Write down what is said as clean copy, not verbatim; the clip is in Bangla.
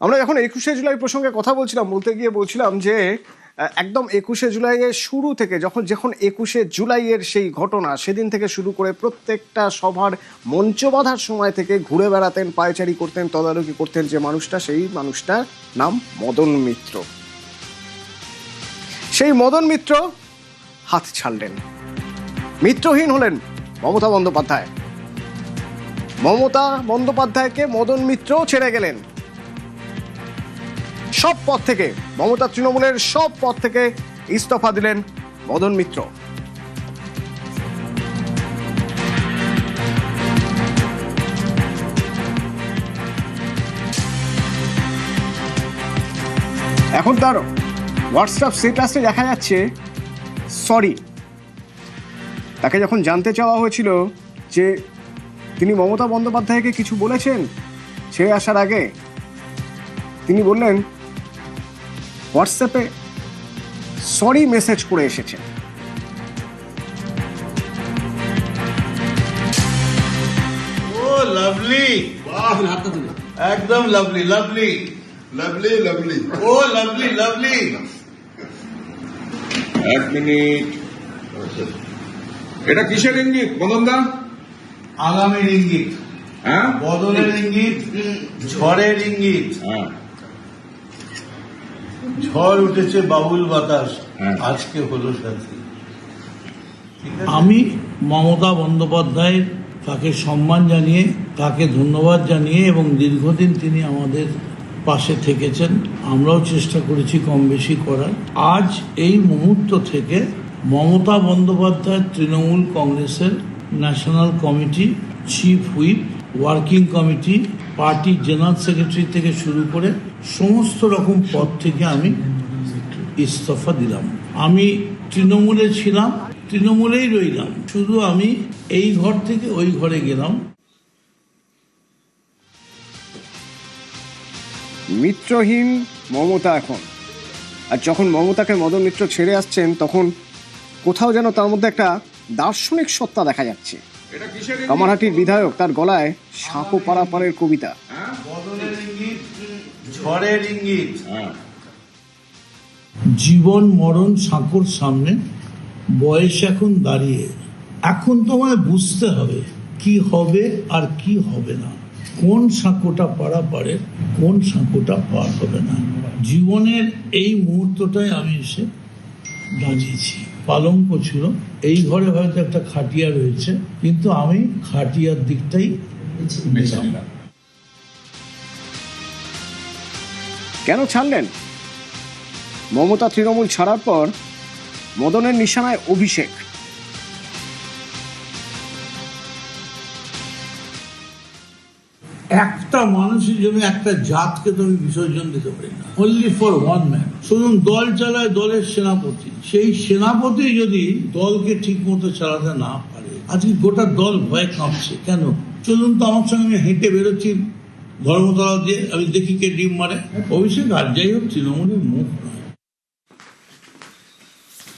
আমরা যখন 21শে জুলাই প্রসঙ্গে কথা বলছিলাম, বলতে গিয়ে বলছিলাম যে একদম 21শে জুলাইয়ের শুরু থেকে যখন 21শে জুলাইয়ের সেই ঘটনা, সেদিন থেকে শুরু করে প্রত্যেকটা সভার মঞ্চ বাঁধার সময় থেকে ঘুরে বেড়াতেন, পায়চারি করতেন, তদারকি করতেন যে মানুষটা, সেই মানুষটার নাম মদন মিত্র। সেই মদন মিত্র হাত ছাড়লেন, মিত্রহীন হলেন মমতা বন্দ্যোপাধ্যায়। মমতা বন্দ্যোপাধ্যায়কে মদন মিত্র ছেড়ে গেলেন সব পদ থেকে। মমতা তৃণমূলের সব পদ থেকে ইস্তফা দিলেন মদন মিত্র। এখন তার হোয়াটসঅ্যাপ স্ট্যাটাসে দেখা যাচ্ছে সরি। তাকে যখন জানতে চাওয়া হয়েছিল যে তিনি মমতা বন্দ্যোপাধ্যায়কে কিছু বলেছেন ছেড়ে আসার আগে, তিনি বললেন হোয়াটসঅ্যাপে সরি মেসেজ করে এসেছেন। ও লাভলি, একদম লাভলি লাভলি লাভলি লাভলি ও লাভলি লাভলি। এক মিনিট, এটা কিসের ইঙ্গিত মদনদা? আগামীর ইঙ্গিত, হ্যাঁ, বদলের ইঙ্গিত, ঝড়ের ইঙ্গিত। হ্যাঁ, ঝড় উঠেছে, বাবুল বাতাস, হ্যাঁ। আজকে হলো সাথী। আমি মমতা বন্দ্যোপাধ্যায় তাকে সম্মান জানিয়ে, তাকে ধন্যবাদ জানিয়ে, এবং দীর্ঘদিন তিনি আমাদের পাশে থেকেছেন, আমরাও চেষ্টা করেছি কম বেশি করার। আজ এই মুহূর্ত থেকে মমতা বন্দ্যোপাধ্যায় তৃণমূল কংগ্রেসের national committee, chief whip, working committee, party general secretary থেকে শুরু করে সমস্ত রকম পদ থেকে আমি ইস্তফা দিলাম। আমি তৃণমূলে ছিলাম, তৃণমূলেই রইলাম, শুধু আমি এই ঘর থেকে ওই ঘরে গেলাম। মিত্রহীন মমতা এখন। আর যখন মমতাকে মদন মিত্র ছেড়ে আসছেন, তখন কোথাও যেন তার মধ্যে একটা দার্শনিক সত্তা দেখা যাচ্ছে। এটা কিসের ইঙ্গিত? কামারহাটির বিধায়ক, তার গলায় সাঁকো পারাপারের কবিতা। বদলের ইঙ্গিত, ঝড়ের ইঙ্গিত। হ্যাঁ, জীবন মরণ সাঁকোর সামনে, বয়স এখন দাঁড়িয়ে। এখন তোমায় বুঝতে হবে কি হবে আর কি হবে না, কোন সাঁকোটা পারাপারের, কোন সাঁকোটা পার হবে না। জীবনের এই মুহূর্তটায় আমি এসে দাঁড়িয়েছি। পালঙ্ক ছিল, এই ঘরে হয়তো একটা খাটিয়া রয়েছে, কিন্তু আমি খাটিয়ার দিকটাই নিলাম। কেন ছাড়লেন? মমতা তৃণমূল ছাড়ার পর মদনের নিশানায় অভিষেক। একটা মানুষের জন্য একটা জাতকে তুমি বিসর্জন দিতে পারি না। Only for one man. শুধু দল চালায় দলের সেনাপতি, সেই সেনাপতি যদি দলকে ঠিক মতো চালাতে না পারে, আজকে গোটা দল ভয়ে কাঁপছে। কেন? চলুন তো আমার সঙ্গে, আমি হেঁটে বেরোচ্ছি ধর্মতলা দিয়ে, আমি দেখি কে ডিম মারে। অভিষেক আর যাই হোক তৃণমূলের মুখ নয়।